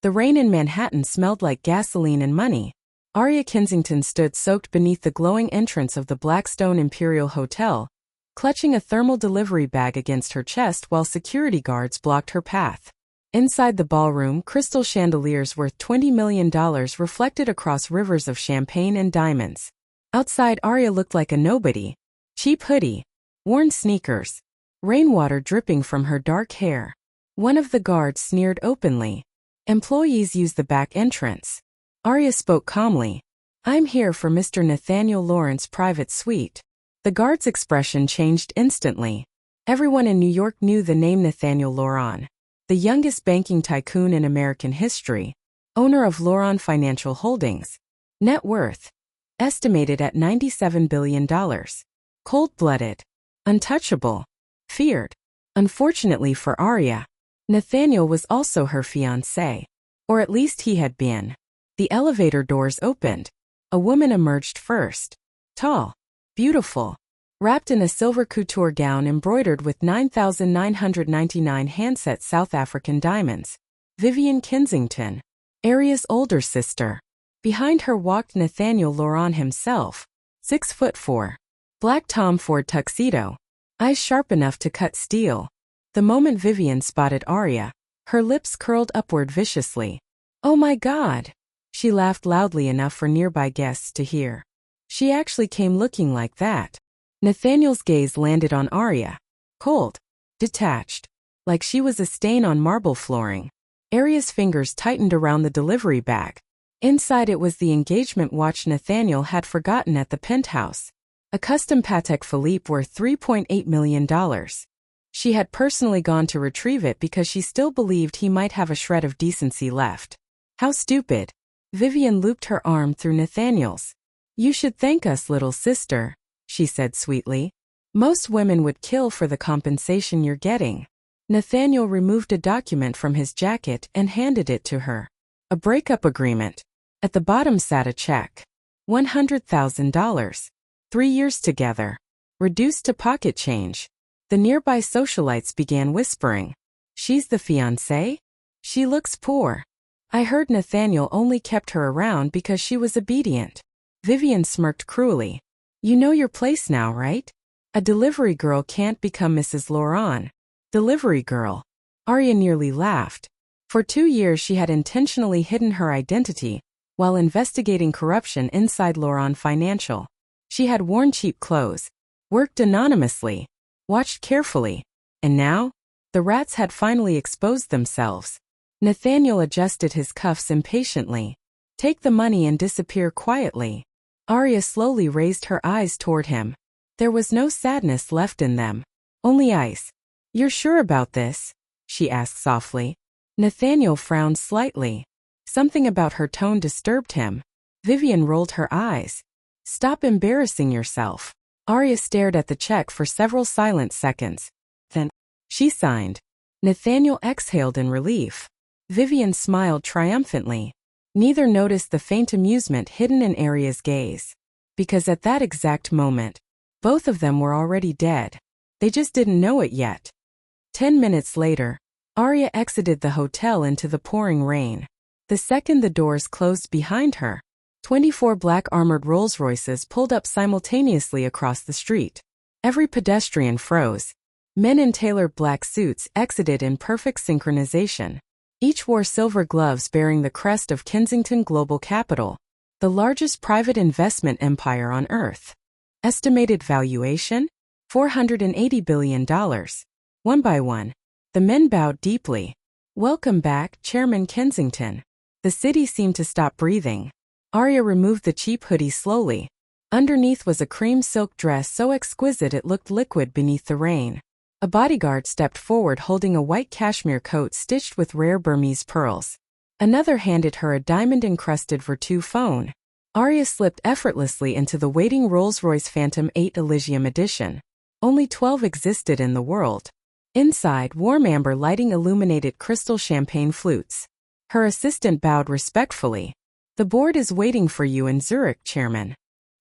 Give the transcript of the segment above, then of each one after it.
The rain in Manhattan smelled like gasoline and money. Aria Kensington stood soaked beneath the glowing entrance of the Blackstone Imperial Hotel, clutching a thermal delivery bag against her chest while security guards blocked her path. Inside the ballroom, crystal chandeliers worth $20 million reflected across rivers of champagne and diamonds. Outside, Aria looked like a nobody. Cheap hoodie, worn sneakers, rainwater dripping from her dark hair. One of the guards sneered openly. Employees use the back entrance. Aria spoke calmly. I'm here for Mr. Nathaniel Lawrence private suite. The guard's expression changed instantly. Everyone in New York knew the name Nathaniel Lawrence, the youngest banking tycoon in American history, owner of Lawrence Financial Holdings. Net worth estimated at $97 billion. Cold-blooded, untouchable, feared. Unfortunately for Aria, Nathaniel was also her fiancé, or at least he had been. The elevator doors opened. A woman emerged first. Tall, beautiful, wrapped in a silver couture gown embroidered with 9,999 handset South African diamonds. Vivienne Kensington, Aria's older sister. Behind her walked Nathaniel Lawrence himself, 6'4", black Tom Ford tuxedo, eyes sharp enough to cut steel. The moment Vivienne spotted Aria, her lips curled upward viciously. Oh my God! She laughed loudly enough for nearby guests to hear. She actually came looking like that. Nathaniel's gaze landed on Aria. Cold, detached, like she was a stain on marble flooring. Aria's fingers tightened around the delivery bag. Inside it was the engagement watch Nathaniel had forgotten at the penthouse. A custom Patek Philippe worth $3.8 million. She had personally gone to retrieve it because she still believed he might have a shred of decency left. How stupid. Vivienne looped her arm through Nathaniel's. You should thank us, little sister, she said sweetly. Most women would kill for the compensation you're getting. Nathaniel removed a document from his jacket and handed it to her. A breakup agreement. At the bottom sat a check. $100,000. 3 years together. Reduced to pocket change. The nearby socialites began whispering. She's the fiancé? She looks poor. I heard Nathaniel only kept her around because she was obedient. Vivienne smirked cruelly. You know your place now, right? A delivery girl can't become Mrs. Lawrence. Delivery girl. Aria nearly laughed. For 2 years she had intentionally hidden her identity while investigating corruption inside Lawrence Financial. She had worn cheap clothes, worked anonymously, watched carefully, and now, the rats had finally exposed themselves. Nathaniel adjusted his cuffs impatiently. Take the money and disappear quietly. Aria slowly raised her eyes toward him. There was no sadness left in them. Only ice. You're sure about this? She asked softly. Nathaniel frowned slightly. Something about her tone disturbed him. Vivienne rolled her eyes. Stop embarrassing yourself. Aria stared at the check for several silent seconds. Then, she signed. Nathaniel exhaled in relief. Vivienne smiled triumphantly. Neither noticed the faint amusement hidden in Aria's gaze. Because at that exact moment, both of them were already dead. They just didn't know it yet. 10 minutes later, Aria exited the hotel into the pouring rain. The second the doors closed behind her, 24 black armored Rolls-Royces pulled up simultaneously across the street. Every pedestrian froze. Men in tailored black suits exited in perfect synchronization. Each wore silver gloves bearing the crest of Kensington Global Capital, the largest private investment empire on Earth. Estimated valuation? $480 billion. One by one, the men bowed deeply. Welcome back, Chairman Kensington. The city seemed to stop breathing. Aria removed the cheap hoodie slowly. Underneath was a cream silk dress so exquisite it looked liquid beneath the rain. A bodyguard stepped forward holding a white cashmere coat stitched with rare Burmese pearls. Another handed her a diamond-encrusted Vertu phone. Aria slipped effortlessly into the waiting Rolls-Royce Phantom 8 Elysium Edition. Only 12 existed in the world. Inside, warm amber lighting illuminated crystal champagne flutes. Her assistant bowed respectfully. The board is waiting for you in Zurich, Chairman.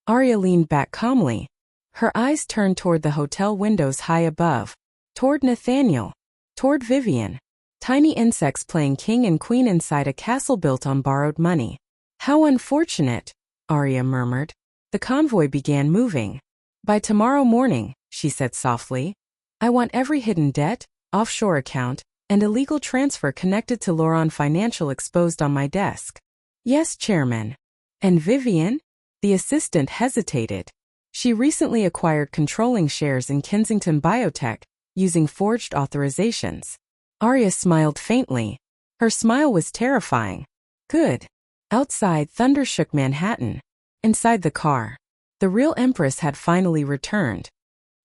Aria leaned back calmly. Her eyes turned toward the hotel windows high above. Toward Nathaniel. Toward Vivienne. Tiny insects playing king and queen inside a castle built on borrowed money. How unfortunate, Arya murmured. The convoy began moving. By tomorrow morning, she said softly, I want every hidden debt, offshore account, and illegal transfer connected to Loran Financial exposed on my desk. Yes, Chairman. And Vivian? The assistant hesitated. She recently acquired controlling shares in Kensington Biotech, using forged authorizations. Arya smiled faintly. Her smile was terrifying. Good. Outside, thunder shook Manhattan. Inside the car, the real Empress had finally returned.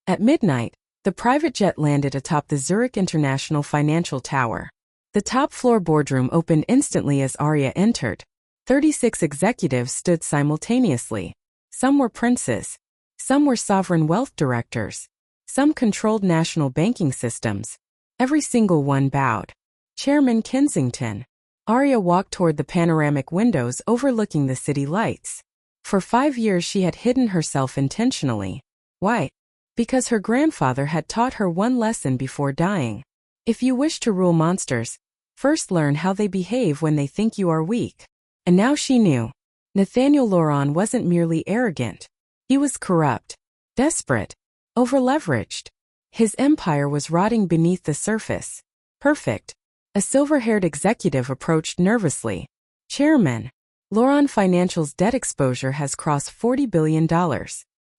At midnight, the private jet landed atop the Zurich International Financial Tower. The top-floor boardroom opened instantly as Arya entered. 36 executives stood simultaneously. Some were princes. Some were sovereign wealth directors. Some controlled national banking systems. Every single one bowed. Chairman Kensington. Arya walked toward the panoramic windows overlooking the city lights. For 5 years she had hidden herself intentionally. Why? Because her grandfather had taught her one lesson before dying. If you wish to rule monsters, first learn how they behave when they think you are weak. And now she knew. Nathaniel Loran wasn't merely arrogant. He was corrupt, desperate, overleveraged. His empire was rotting beneath the surface. Perfect. A silver-haired executive approached nervously. Chairman, Loran Financial's debt exposure has crossed $40 billion.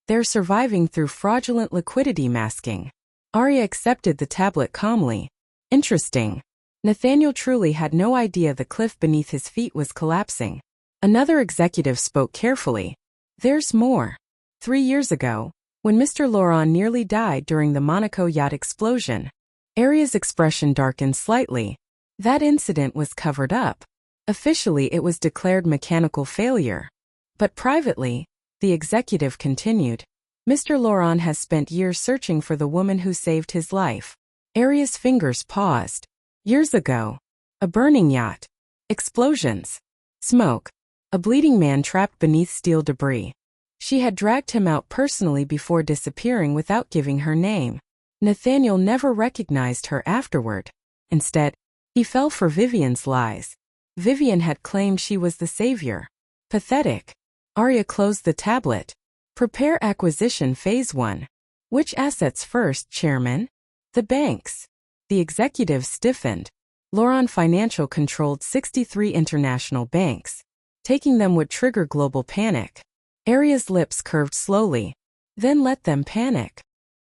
They're surviving through fraudulent liquidity masking. Arya accepted the tablet calmly. Interesting. Nathaniel truly had no idea the cliff beneath his feet was collapsing. Another executive spoke carefully. There's more. 3 years ago, when Mr. Loran nearly died during the Monaco yacht explosion, Arya's expression darkened slightly. That incident was covered up. Officially, it was declared mechanical failure. But privately, the executive continued, Mr. Loran has spent years searching for the woman who saved his life. Arya's fingers paused. Years ago. A burning yacht. Explosions. Smoke. A bleeding man trapped beneath steel debris. She had dragged him out personally before disappearing without giving her name. Nathaniel never recognized her afterward. Instead, he fell for Vivian's lies. Vivian had claimed she was the savior. Pathetic. Arya closed the tablet. Prepare acquisition phase 1. Which assets first, Chairman? The banks. The executive stiffened. Loran Financial controlled 63 international banks. Taking them would trigger global panic. Arya's lips curved slowly. Then let them panic.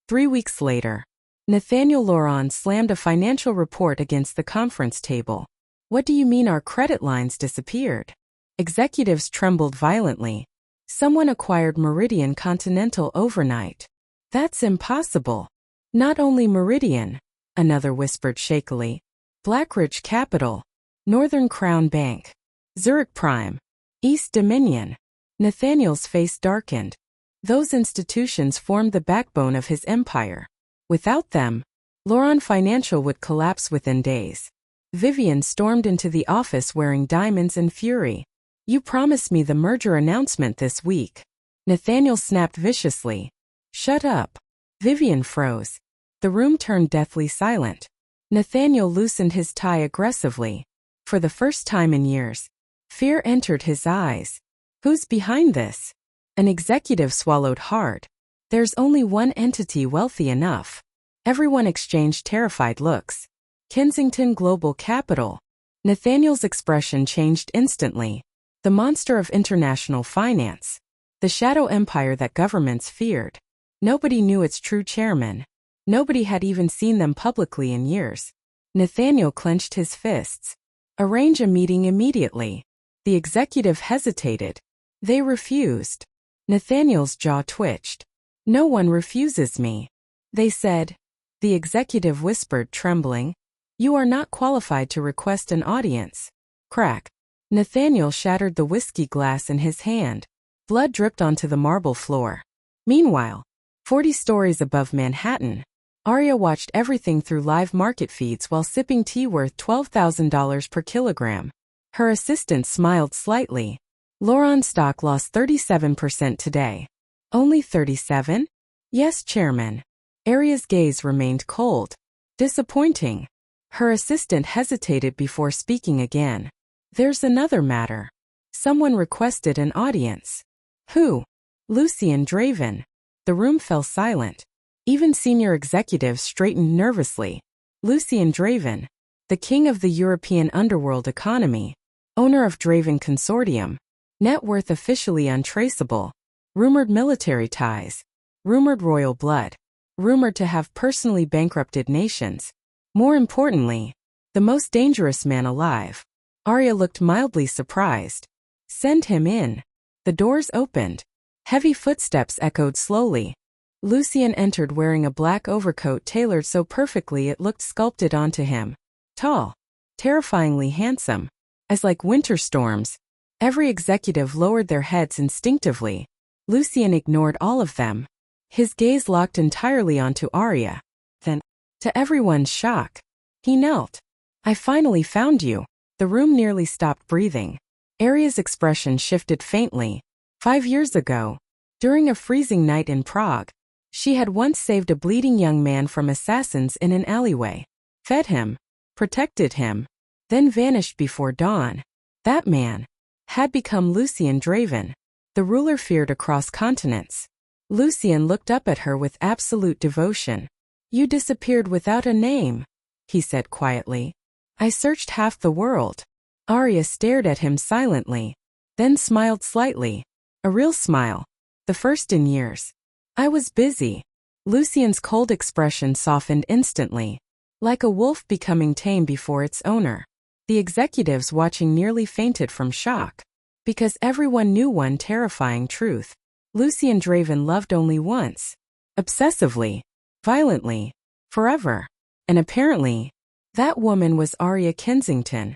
3 weeks later, Nathaniel Loran slammed a financial report against the conference table. What do you mean our credit lines disappeared? Executives trembled violently. Someone acquired Meridian Continental overnight. That's impossible. Not only Meridian, another whispered shakily. Blackridge Capital, Northern Crown Bank, Zurich Prime, East Dominion. Nathaniel's face darkened. Those institutions formed the backbone of his empire. Without them, Loran Financial would collapse within days. Vivian stormed into the office wearing diamonds and fury. You promised me the merger announcement this week. Nathaniel snapped viciously. Shut up. Vivian froze. The room turned deathly silent. Nathaniel loosened his tie aggressively. For the first time in years, fear entered his eyes. Who's behind this? An executive swallowed hard. There's only one entity wealthy enough. Everyone exchanged terrified looks. Kensington Global Capital. Nathaniel's expression changed instantly. The monster of international finance. The shadow empire that governments feared. Nobody knew its true chairman. Nobody had even seen them publicly in years. Nathaniel clenched his fists. Arrange a meeting immediately. The executive hesitated. They refused. Nathaniel's jaw twitched. No one refuses me. They said. The executive whispered, trembling. You are not qualified to request an audience. Crack. Nathaniel shattered the whiskey glass in his hand. Blood dripped onto the marble floor. Meanwhile, 40 stories above Manhattan, Arya watched everything through live market feeds while sipping tea worth $12,000 per kilogram. Her assistant smiled slightly. Loran stock lost 37% today. Only 37? Yes, Chairman. Arya's gaze remained cold. Disappointing. Her assistant hesitated before speaking again. There's another matter. Someone requested an audience. Who? Lucian Draven. The room fell silent. Even senior executives straightened nervously. Lucian Draven, the king of the European underworld economy, owner of Draven Consortium, net worth officially untraceable, rumored military ties, rumored royal blood, rumored to have personally bankrupted nations. More importantly, the most dangerous man alive. Arya looked mildly surprised. Send him in. The doors opened. Heavy footsteps echoed slowly. Lucian entered wearing a black overcoat tailored so perfectly it looked sculpted onto him. Tall. Terrifyingly handsome. As like winter storms, every executive lowered their heads instinctively. Lucian ignored all of them. His gaze locked entirely onto Arya. Then, to everyone's shock, he knelt. I finally found you. The room nearly stopped breathing. Arya's expression shifted faintly. 5 years ago, during a freezing night in Prague, she had once saved a bleeding young man from assassins in an alleyway, fed him, protected him, then vanished before dawn. That man had become Lucian Draven. The ruler feared across continents. Lucian looked up at her with absolute devotion. You disappeared without a name, he said quietly. I searched half the world. Arya stared at him silently, then smiled slightly. A real smile. The first in years. I was busy. Lucian's cold expression softened instantly, like a wolf becoming tame before its owner. The executives watching nearly fainted from shock, because everyone knew one terrifying truth. Lucian Draven loved only once. Obsessively. Violently. Forever. And apparently, that woman was Arya Kensington.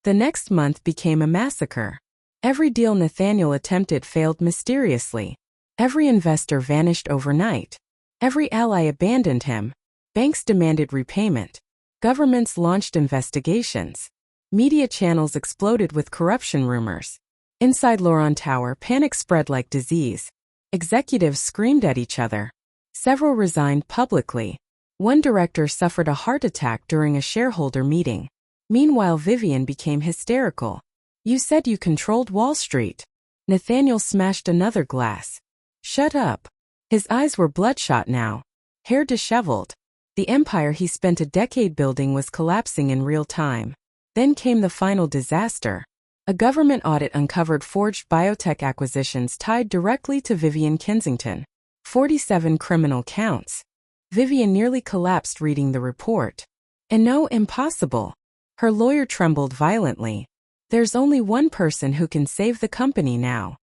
The next month became a massacre. Every deal Nathaniel attempted failed mysteriously. Every investor vanished overnight. Every ally abandoned him. Banks demanded repayment. Governments launched investigations. Media channels exploded with corruption rumors. Inside Loron Tower, panic spread like disease. Executives screamed at each other. Several resigned publicly. One director suffered a heart attack during a shareholder meeting. Meanwhile, Vivian became hysterical. You said you controlled Wall Street. Nathaniel smashed another glass. Shut up. His eyes were bloodshot now. Hair disheveled. The empire he spent a decade building was collapsing in real time. Then came the final disaster. A government audit uncovered forged biotech acquisitions tied directly to Vivian Kensington. 47 criminal counts. Vivian nearly collapsed reading the report. And no, impossible. Her lawyer trembled violently. There's only one person who can save the company now.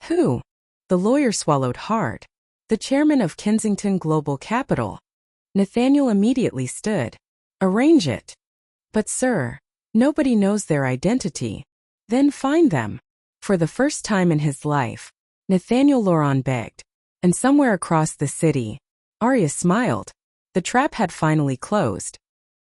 Who? The lawyer swallowed hard. The chairman of Kensington Global Capital. Nathaniel immediately stood. Arrange it. But sir, nobody knows their identity. Then find them. For the first time in his life, Nathaniel Loron begged. And somewhere across the city, Arya smiled. The trap had finally closed.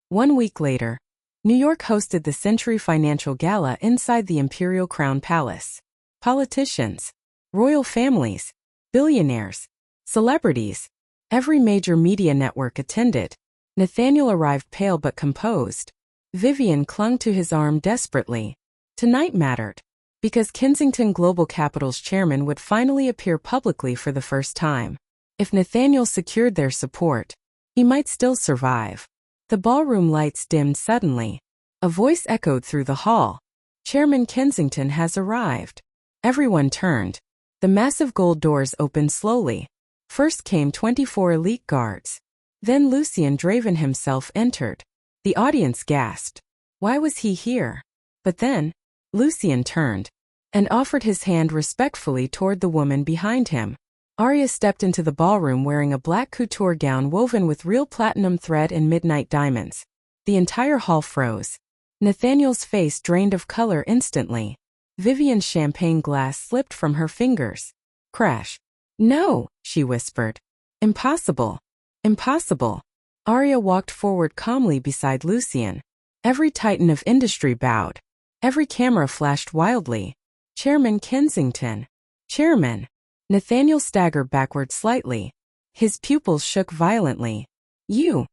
1 week later, New York hosted the Century Financial Gala inside the Imperial Crown Palace. Politicians, royal families, billionaires, celebrities, every major media network attended. Nathaniel arrived pale but composed. Vivian clung to his arm desperately. Tonight mattered, because Kensington Global Capital's chairman would finally appear publicly for the first time. If Nathaniel secured their support, he might still survive. The ballroom lights dimmed suddenly. A voice echoed through the hall. Chairman Kensington has arrived. Everyone turned. The massive gold doors opened slowly. First came 24 elite guards. Then Lucian Draven himself entered. The audience gasped. Why was he here? But then, Lucian turned and offered his hand respectfully toward the woman behind him. Arya stepped into the ballroom wearing a black couture gown woven with real platinum thread and midnight diamonds. The entire hall froze. Nathaniel's face drained of color instantly. Vivian's champagne glass slipped from her fingers. Crash. No, she whispered. Impossible. Impossible. Arya walked forward calmly beside Lucian. Every titan of industry bowed. Every camera flashed wildly. Chairman Kensington. Chairman. Nathaniel staggered backward slightly. His pupils shook violently. You.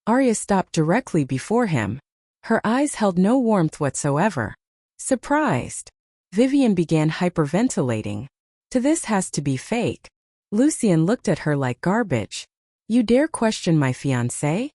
Arya stopped directly before him. Her eyes held no warmth whatsoever. Surprised, Vivian began hyperventilating. This has to be fake. Lucian looked at her like garbage. You dare question my fiancé?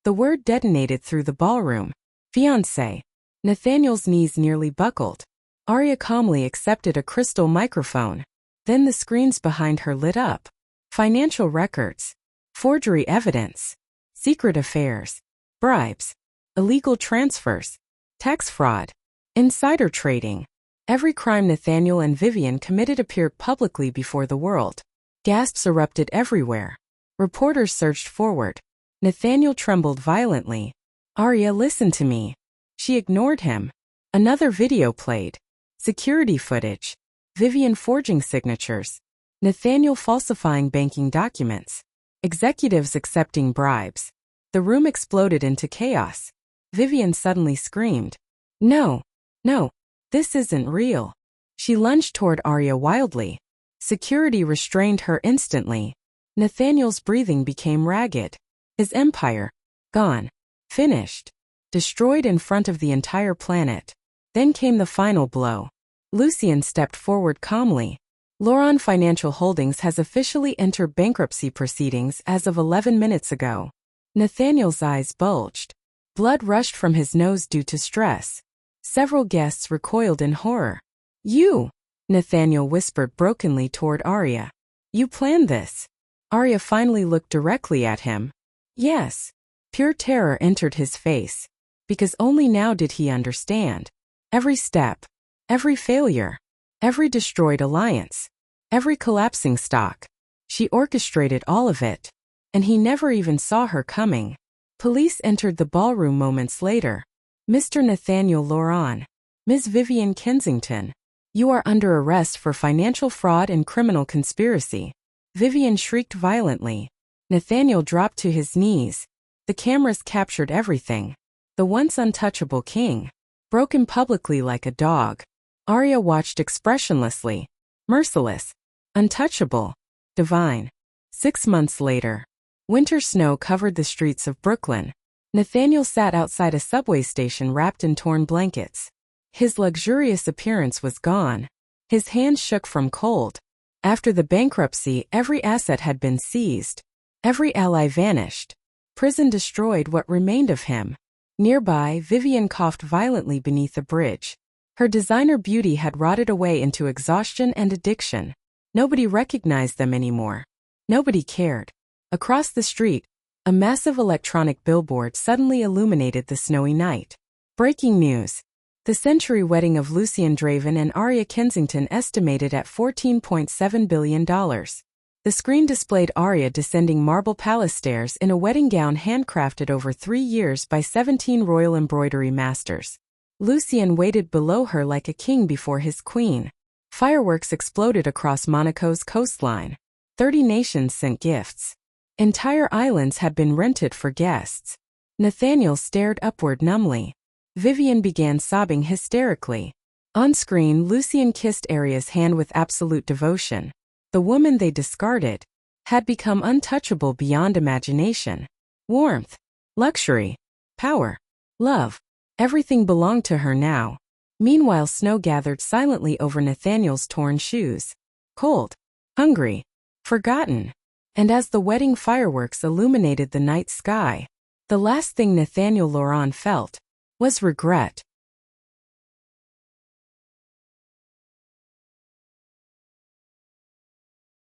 The word detonated through the ballroom. Fiancé. Nathaniel's knees nearly buckled. Arya calmly accepted a crystal microphone. Then the screens behind her lit up. Financial records. Forgery evidence. Secret affairs. Bribes. Illegal transfers. Tax fraud. Insider trading. Every crime Nathaniel and Vivian committed appeared publicly before the world. Gasps erupted everywhere. Reporters surged forward. Nathaniel trembled violently. Arya, listen to me. She ignored him. Another video played. Security footage. Vivian forging signatures. Nathaniel falsifying banking documents. Executives accepting bribes. The room exploded into chaos. Vivian suddenly screamed. No, no, this isn't real. She lunged toward Arya wildly. Security restrained her instantly. Nathaniel's breathing became ragged. His empire, gone, finished, destroyed in front of the entire planet. Then came the final blow. Lucian stepped forward calmly. Loron Financial Holdings has officially entered bankruptcy proceedings as of 11 minutes ago. Nathaniel's eyes bulged. Blood rushed from his nose due to stress. Several guests recoiled in horror. You, Nathaniel whispered brokenly toward Arya. You planned this. Arya finally looked directly at him. Yes. Pure terror entered his face. Because only now did he understand. Every step. Every failure. Every destroyed alliance. Every collapsing stock. She orchestrated all of it. And he never even saw her coming. Police entered the ballroom moments later. Mr. Nathaniel Loron. Ms. Vivian Kensington. You are under arrest for financial fraud and criminal conspiracy. Vivian shrieked violently. Nathaniel dropped to his knees. The cameras captured everything. The once untouchable king. Broken publicly like a dog. Arya watched expressionlessly. Merciless. Untouchable. Divine. 6 months later. Winter snow covered the streets of Brooklyn. Nathaniel sat outside a subway station wrapped in torn blankets. His luxurious appearance was gone. His hands shook from cold. After the bankruptcy, every asset had been seized. Every ally vanished. Prison destroyed what remained of him. Nearby, Vivian coughed violently beneath a bridge. Her designer beauty had rotted away into exhaustion and addiction. Nobody recognized them anymore. Nobody cared. Across the street, a massive electronic billboard suddenly illuminated the snowy night. Breaking news. The century wedding of Lucian Draven and Arya Kensington estimated at $14.7 billion. The screen displayed Arya descending marble palace stairs in a wedding gown handcrafted over 3 years by 17 royal embroidery masters. Lucian waited below her like a king before his queen. Fireworks exploded across Monaco's coastline. 30 nations sent gifts. Entire islands had been rented for guests. Nathaniel stared upward numbly. Vivian began sobbing hysterically. On screen, Lucian kissed Arya's hand with absolute devotion. The woman they discarded had become untouchable beyond imagination. Warmth, luxury, power, love. Everything belonged to her now. Meanwhile, snow gathered silently over Nathaniel's torn shoes. Cold, hungry, forgotten. And as the wedding fireworks illuminated the night sky, the last thing Nathaniel Loron felt was regret.